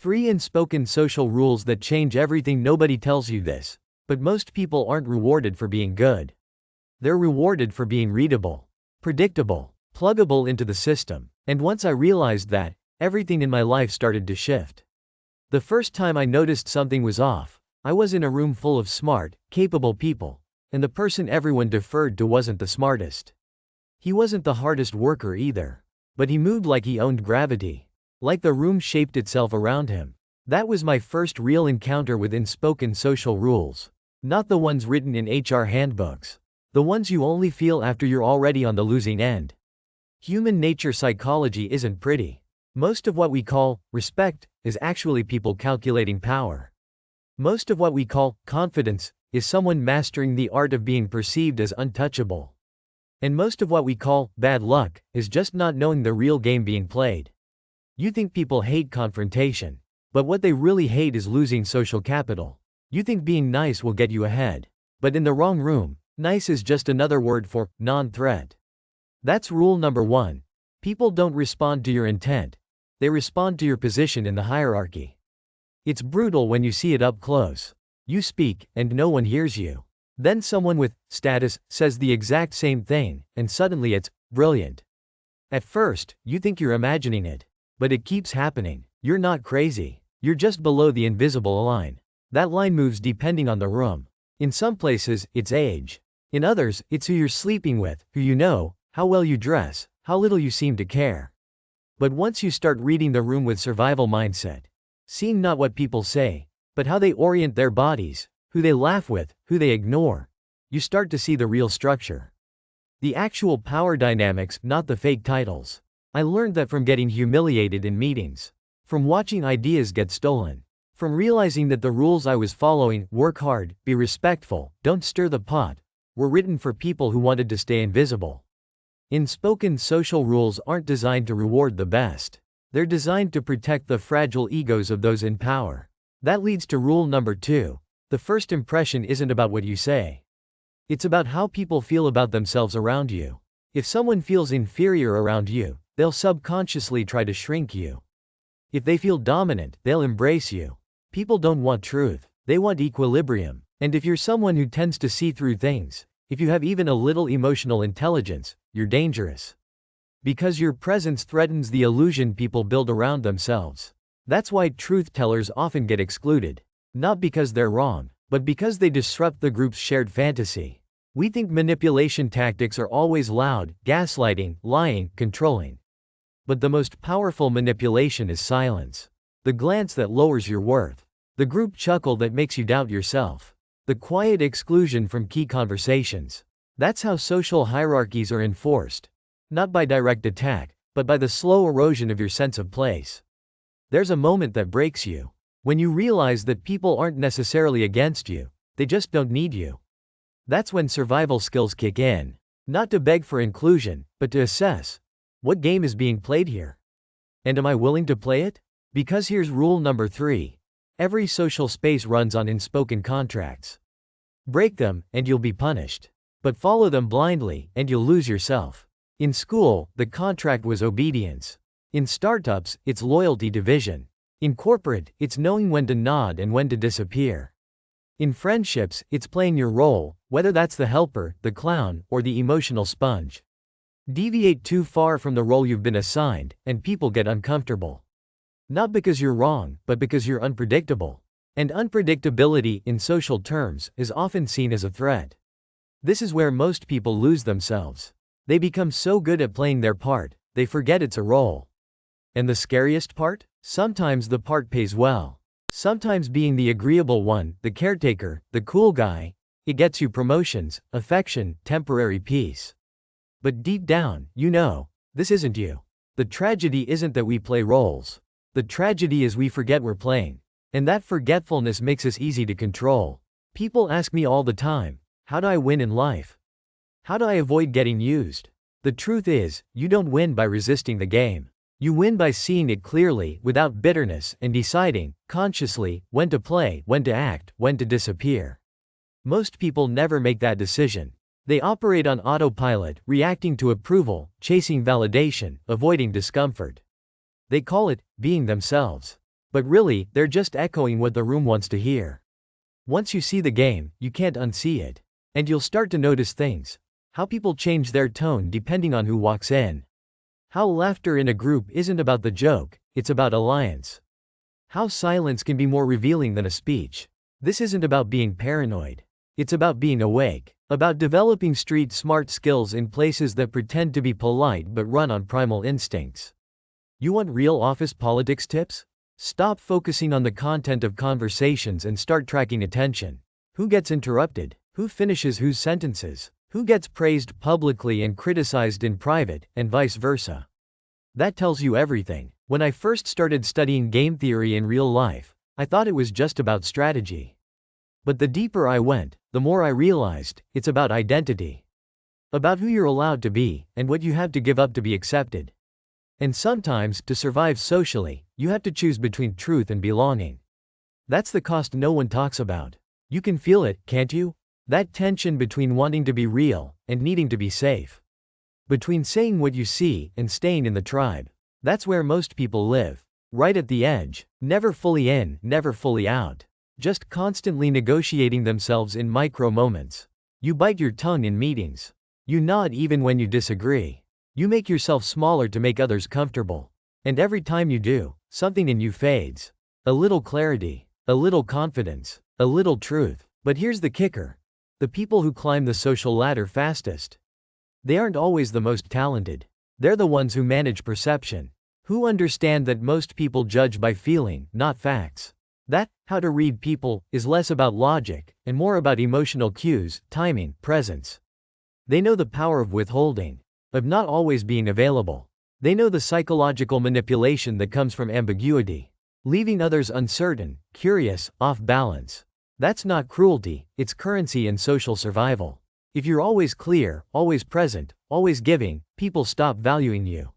3 unspoken social rules that change everything. Nobody tells you this, but most people aren't rewarded for being good. They're rewarded for being readable, predictable, pluggable into the system. And once I realized that, everything in my life started to shift. The first time I noticed something was off, I was in a room full of smart, capable people, and the person everyone deferred to wasn't the smartest. He wasn't the hardest worker either. But he moved like he owned gravity. Like the room shaped itself around him. That was my first real encounter with unspoken social rules. Not the ones written in HR handbooks. The ones you only feel after you're already on the losing end. Human nature psychology isn't pretty. Most of what we call respect is actually people calculating power. Most of what we call confidence is someone mastering the art of being perceived as untouchable. And most of what we call bad luck is just not knowing the real game being played. You think people hate confrontation, but what they really hate is losing social capital. You think being nice will get you ahead, but in the wrong room, nice is just another word for non-threat. That's rule number 1. People don't respond to your intent, they respond to your position in the hierarchy. It's brutal when you see it up close. You speak, and no one hears you. Then someone with status says the exact same thing, and suddenly it's brilliant. At first, you think you're imagining it. But it keeps happening. You're not crazy. You're just below the invisible line. That line moves depending on the room. In some places, it's age. In others, it's who you're sleeping with, who you know, how well you dress, how little you seem to care. But once you start reading the room with survival mindset, seeing not what people say, but how they orient their bodies, who they laugh with, who they ignore, you start to see the real structure. The actual power dynamics, not the fake titles. I learned that from getting humiliated in meetings, from watching ideas get stolen, from realizing that the rules I was following, work hard, be respectful, don't stir the pot, were written for people who wanted to stay invisible. Unspoken social rules aren't designed to reward the best. They're designed to protect the fragile egos of those in power. That leads to rule number 2. The first impression isn't about what you say. It's about how people feel about themselves around you. If someone feels inferior around you, they'll subconsciously try to shrink you. If they feel dominant, they'll embrace you. People don't want truth, they want equilibrium. And if you're someone who tends to see through things, if you have even a little emotional intelligence, you're dangerous. Because your presence threatens the illusion people build around themselves. That's why truth tellers often get excluded. Not because they're wrong, but because they disrupt the group's shared fantasy. We think manipulation tactics are always loud, gaslighting, lying, controlling. But the most powerful manipulation is silence. The glance that lowers your worth. The group chuckle that makes you doubt yourself. The quiet exclusion from key conversations. That's how social hierarchies are enforced. Not by direct attack, but by the slow erosion of your sense of place. There's a moment that breaks you. When you realize that people aren't necessarily against you, they just don't need you. That's when survival skills kick in. Not to beg for inclusion, but to assess. What game is being played here? And am I willing to play it? Because here's rule number 3. Every social space runs on unspoken contracts. Break them, and you'll be punished. But follow them blindly, and you'll lose yourself. In school, the contract was obedience. In startups, it's loyalty to vision. In corporate, it's knowing when to nod and when to disappear. In friendships, it's playing your role, whether that's the helper, the clown, or the emotional sponge. Deviate too far from the role you've been assigned, and people get uncomfortable. Not because you're wrong, but because you're unpredictable. And unpredictability, in social terms, is often seen as a threat. This is where most people lose themselves. They become so good at playing their part, they forget it's a role. And the scariest part? Sometimes the part pays well. Sometimes being the agreeable one, the caretaker, the cool guy, it gets you promotions, affection, temporary peace. But deep down, you know, this isn't you. The tragedy isn't that we play roles. The tragedy is we forget we're playing. And that forgetfulness makes us easy to control. People ask me all the time, how do I win in life? How do I avoid getting used? The truth is, you don't win by resisting the game. You win by seeing it clearly, without bitterness, and deciding, consciously, when to play, when to act, when to disappear. Most people never make that decision. They operate on autopilot, reacting to approval, chasing validation, avoiding discomfort. They call it being themselves. But really, they're just echoing what the room wants to hear. Once you see the game, you can't unsee it. And you'll start to notice things. How people change their tone depending on who walks in. How laughter in a group isn't about the joke, it's about alliance. How silence can be more revealing than a speech. This isn't about being paranoid. It's about being awake. About developing street-smart skills in places that pretend to be polite but run on primal instincts. You want real office politics tips? Stop focusing on the content of conversations and start tracking attention. Who gets interrupted? Who finishes whose sentences? Who gets praised publicly and criticized in private, and vice versa? That tells you everything. When I first started studying game theory in real life, I thought it was just about strategy. But the deeper I went, the more I realized, it's about identity. About who you're allowed to be, and what you have to give up to be accepted. And sometimes, to survive socially, you have to choose between truth and belonging. That's the cost no one talks about. You can feel it, can't you? That tension between wanting to be real, and needing to be safe. Between saying what you see, and staying in the tribe. That's where most people live. Right at the edge, never fully in, never fully out. Just constantly negotiating themselves in micro moments. You bite your tongue in meetings. You nod even when you disagree. You make yourself smaller to make others comfortable. And every time you do, something in you fades. A little clarity, a little confidence, a little truth. But here's the kicker. The people who climb the social ladder fastest. They aren't always the most talented. They're the ones who manage perception. Who understand that most people judge by feeling, not facts. That, how to read people, is less about logic, and more about emotional cues, timing, presence. They know the power of withholding. Of not always being available. They know the psychological manipulation that comes from ambiguity. Leaving others uncertain, curious, off balance. That's not cruelty, it's currency in social survival. If you're always clear, always present, always giving, people stop valuing you.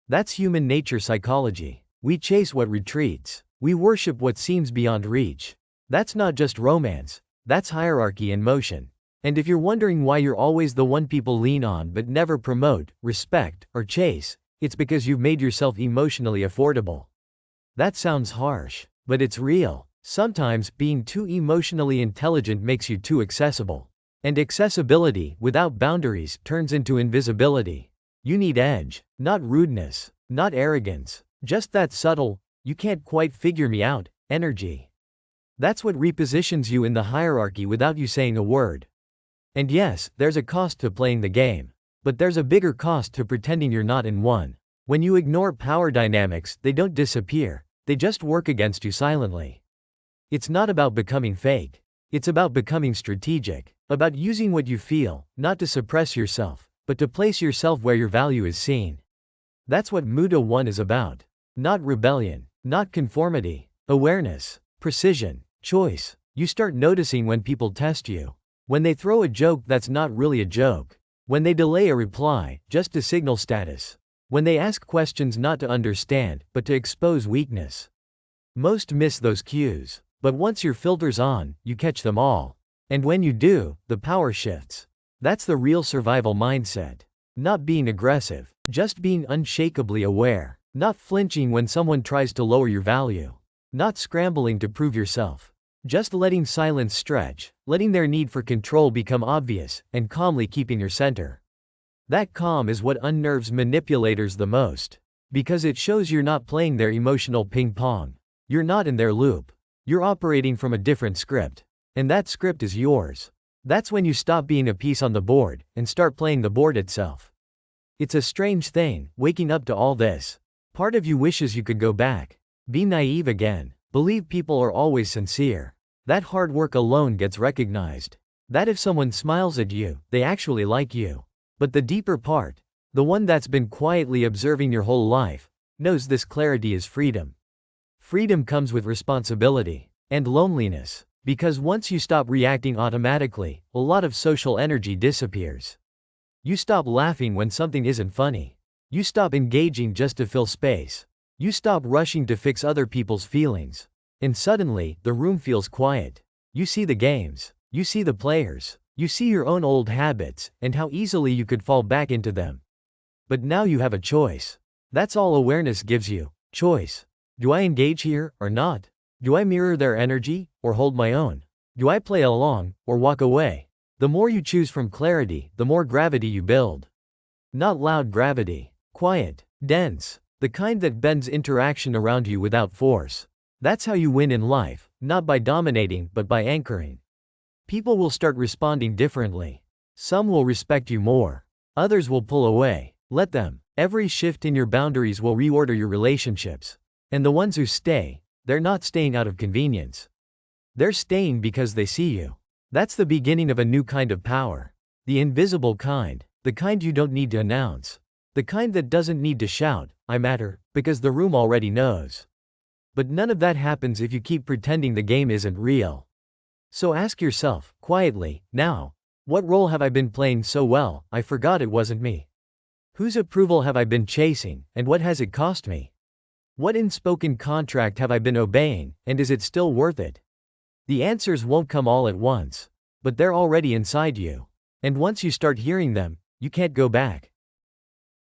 That's human nature psychology. We chase what retreats. We worship what seems beyond reach. That's not just romance. That's hierarchy in motion. And if you're wondering why you're always the one people lean on but never promote, respect, or chase, it's because you've made yourself emotionally affordable. That sounds harsh, but it's real. Sometimes, being too emotionally intelligent makes you too accessible. And accessibility, without boundaries, turns into invisibility. You need edge, not rudeness, not arrogance, just that subtle, you can't quite figure me out, energy. That's what repositions you in the hierarchy without you saying a word. And yes, there's a cost to playing the game. But there's a bigger cost to pretending you're not in one. When you ignore power dynamics, they don't disappear, they just work against you silently. It's not about becoming fake. It's about becoming strategic. About using what you feel, not to suppress yourself, but to place yourself where your value is seen. That's what Muta 1 is about. Not rebellion, not conformity, awareness, precision, choice. You start noticing when people test you. When they throw a joke that's not really a joke. When they delay a reply, just to signal status. When they ask questions not to understand, but to expose weakness. Most miss those cues. But once your filter's on, you catch them all. And when you do, the power shifts. That's the real survival mindset. Not being aggressive, just being unshakably aware. Not flinching when someone tries to lower your value. Not scrambling to prove yourself. Just letting silence stretch, letting their need for control become obvious, and calmly keeping your center. That calm is what unnerves manipulators the most. Because it shows you're not playing their emotional ping pong. You're not in their loop. You're operating from a different script. And that script is yours. That's when you stop being a piece on the board, and start playing the board itself. It's a strange thing, waking up to all this. Part of you wishes you could go back. Be naive again. Believe people are always sincere. That hard work alone gets recognized. That if someone smiles at you, they actually like you. But the deeper part, the one that's been quietly observing your whole life, knows this clarity is freedom. Freedom comes with responsibility. And loneliness. Because once you stop reacting automatically, a lot of social energy disappears. You stop laughing when something isn't funny. You stop engaging just to fill space. You stop rushing to fix other people's feelings. And suddenly, the room feels quiet. You see the games. You see the players. You see your own old habits, and how easily you could fall back into them. But now you have a choice. That's all awareness gives you. Choice. Do I engage here, or not? Do I mirror their energy, or hold my own? Do I play along, or walk away? The more you choose from clarity, the more gravity you build. Not loud gravity. Quiet, dense, the kind that bends interaction around you without force. That's how you win in life, not by dominating but by anchoring. People will start responding differently. Some will respect you more. Others will pull away. Let them. Every shift in your boundaries will reorder your relationships. And the ones who stay, they're not staying out of convenience. They're staying because they see you. That's the beginning of a new kind of power. The invisible kind. The kind you don't need to announce. The kind that doesn't need to shout, "I matter," because the room already knows. But none of that happens if you keep pretending the game isn't real. So ask yourself, quietly, now, what role have I been playing so well, I forgot it wasn't me? Whose approval have I been chasing, and what has it cost me? What unspoken contract have I been obeying, and is it still worth it? The answers won't come all at once, but they're already inside you. And once you start hearing them, you can't go back.